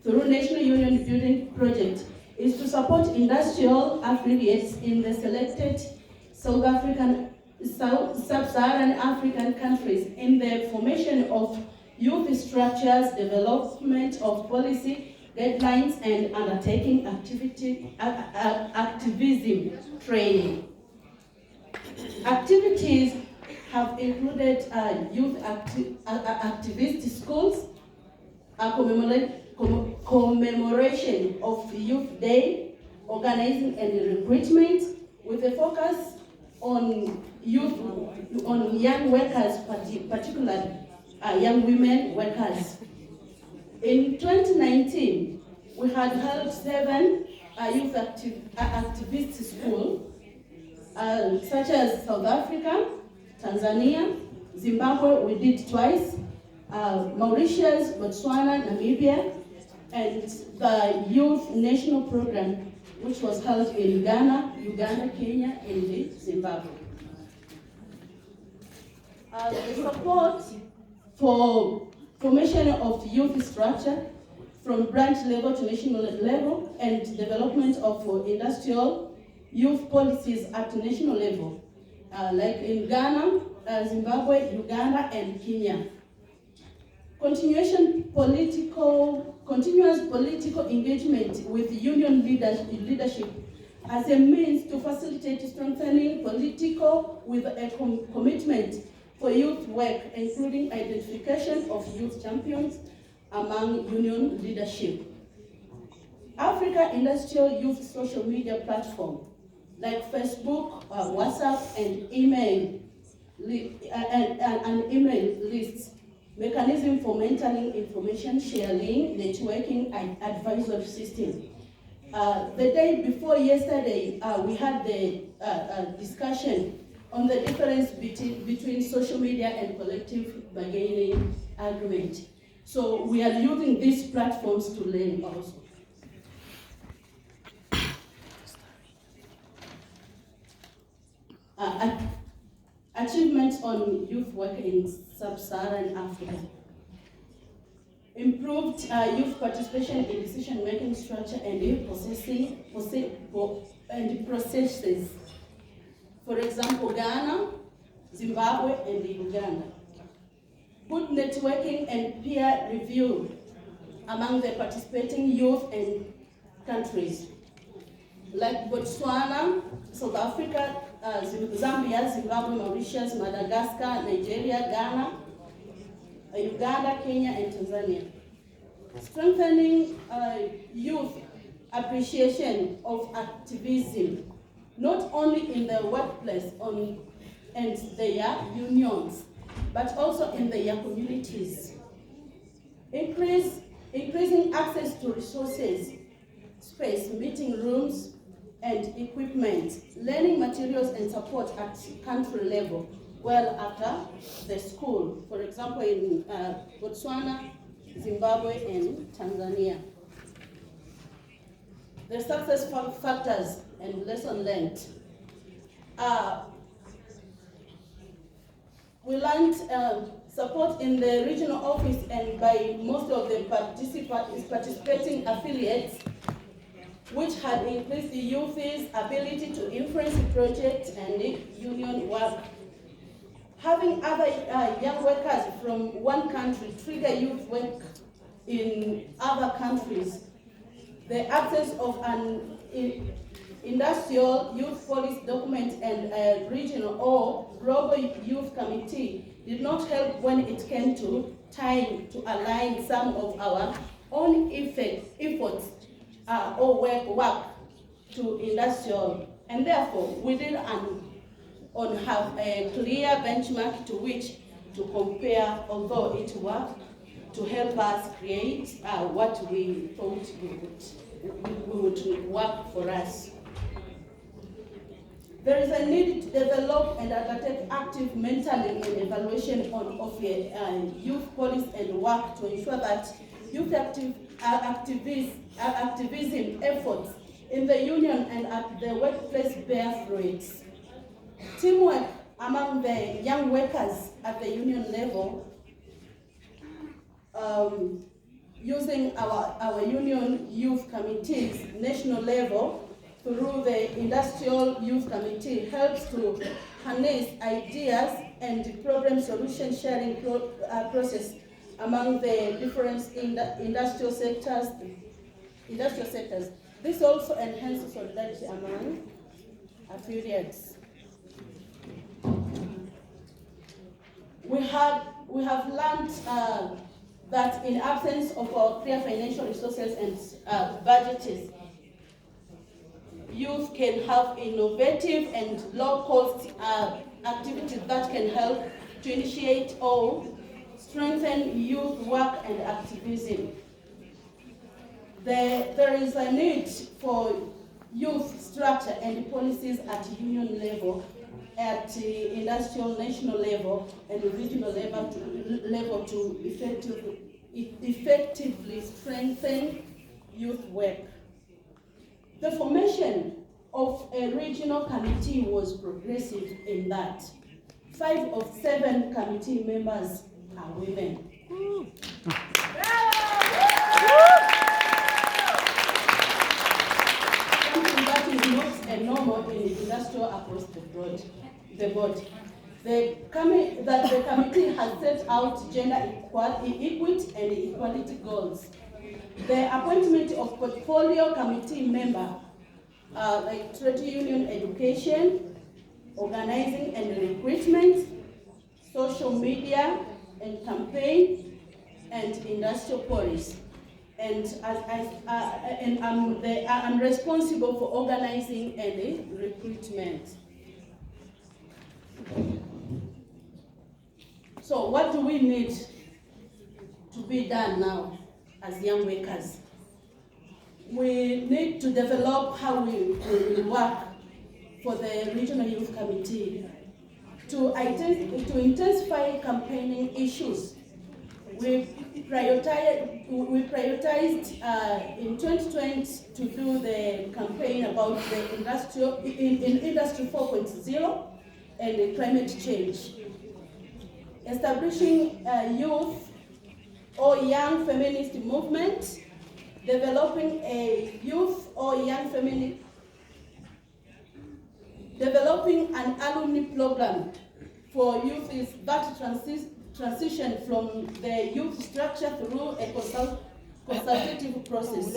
through National Union Building Project is to support industrial affiliates in the selected sub-Saharan African countries in the formation of youth structures, development of policy guidelines, and undertaking activism training. Activities have included youth activist schools, a commemoration of the Youth Day, organizing and recruitment with a focus on young workers, particularly young women workers. In 2019, we had held 7 youth activist schools, such as South Africa, Tanzania, Zimbabwe, we did twice, Mauritius, Botswana, Namibia, and the Youth National Program, which was held in Ghana, Uganda, Kenya, and Zimbabwe. The support for formation of youth structure from branch level to national level and development of industrial youth policies at national level, like in Ghana, Zimbabwe, Uganda, and Kenya. Continuous political engagement with union leadership as a means to facilitate strengthening political with a commitment for youth work, including identification of youth champions among union leadership. Africa Industrial Youth Social Media Platform, like Facebook, WhatsApp, and email lists, mechanism for mentoring, information sharing, networking, and advisory system. The day before yesterday, we had the discussion on the difference between social media and collective bargaining agreement. So we are using these platforms to learn also. Achievements on youth work in sub-Saharan Africa. Improved youth participation in decision-making structure and youth processes. For example, Ghana, Zimbabwe, and Uganda. Good networking and peer review among the participating youth and countries, like Botswana, South Africa, Zambia, Zimbabwe, Mauritius, Madagascar, Nigeria, Ghana, Uganda, Kenya, and Tanzania. Strengthening youth appreciation of activism, not only in the workplace and their unions, but also in their communities. Increasing access to resources, space, meeting rooms, and equipment, learning materials and support at country level, well after the school, for example in Botswana, Zimbabwe, and Tanzania. The success factors and lesson learned. We learned support in the regional office and by most of the participating affiliates, which had increased the youth's ability to influence projects and union work. Having other young workers from one country trigger youth work in other countries. The absence of an industrial youth policy document and a regional or global youth committee did not help when it came to time to align some of our own efforts or work to industrial, and therefore we did have a clear benchmark to which to compare, although it worked to help us create what we thought would work for us. There is a need to develop and undertake active mentoring and evaluation of youth policy and work to ensure that youth activism efforts in the union and at the workplace bear fruits. Teamwork among the young workers at the union level using our union youth committees, national level, through the industrial youth committee, helps to harness ideas and problem solution sharing process among the different industrial sectors. This also enhances solidarity among affiliates. We have learned that in absence of our clear financial resources and budgets, youth can have innovative and low-cost activities that can help to initiate or strengthen youth work and activism. There is a need for youth structure and policies at union level, at industrial national level, and regional level to effectively strengthen youth work. The formation of a regional committee was progressive in that 5 of 7 committee members are women. Something that is not a normal in the industrial across the board. The committee has set out gender equity and equality goals. The appointment of portfolio committee member, like trade union education, organizing and recruitment, social media and campaign, and industrial policy. And I'm responsible for organizing and recruitment. So what do we need to be done now as young workers? We need to develop how we work for the Regional Youth Committee to intensify campaigning issues. We prioritized in 2020 to do the campaign about the Industry 4.0 and the climate change. Establishing youth or young feminist movement, developing a youth or young feminist, developing an alumni program for youth that transition from the youth structure through a consultative process.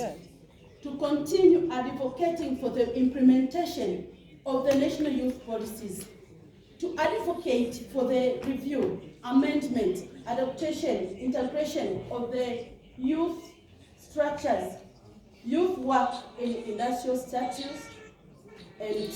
To continue advocating for the implementation of the national youth policies. To advocate for the review, amendment, adaptation, integration of the youth structures, youth work in industrial statutes, and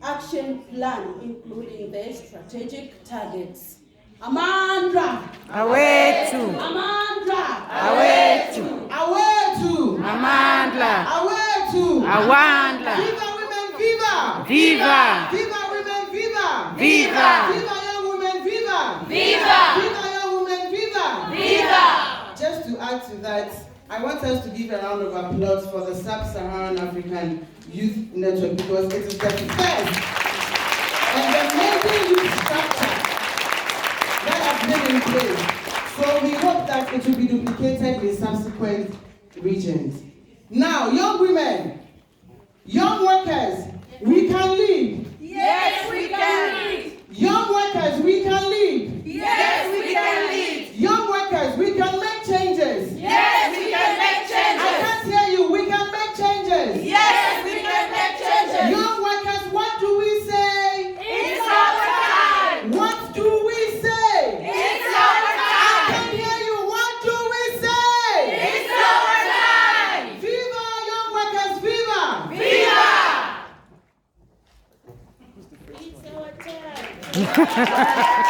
action plan, including the strategic targets. Amandla! Awetu! Amandla! Awetu! Awetu! Amandla! Awetu! Awandla! Viva women, viva! Viva! Viva women, viva! Viva! Viva young women, viva! Viva! Viva young women, viva! Viva! Just to add to that, I want us to give a round of applause for the Sub-Saharan African Youth Network because it is the first and the major youth structure that has been in place. So we hope that it will be duplicated in subsequent regions. Now, young women, young workers, we can lead. Yes, we can lead. Young workers, we can lead. Yes, we can lead. Young workers, we can make changes. Yes, we can make I changes. can't hear you. We can make changes. Yes, we can make changes. Young workers, what do we say? It's our time. What do we say? It's our I time. can hear you. What do we say? It's our time. Viva, young workers, viva! Viva! It's our time.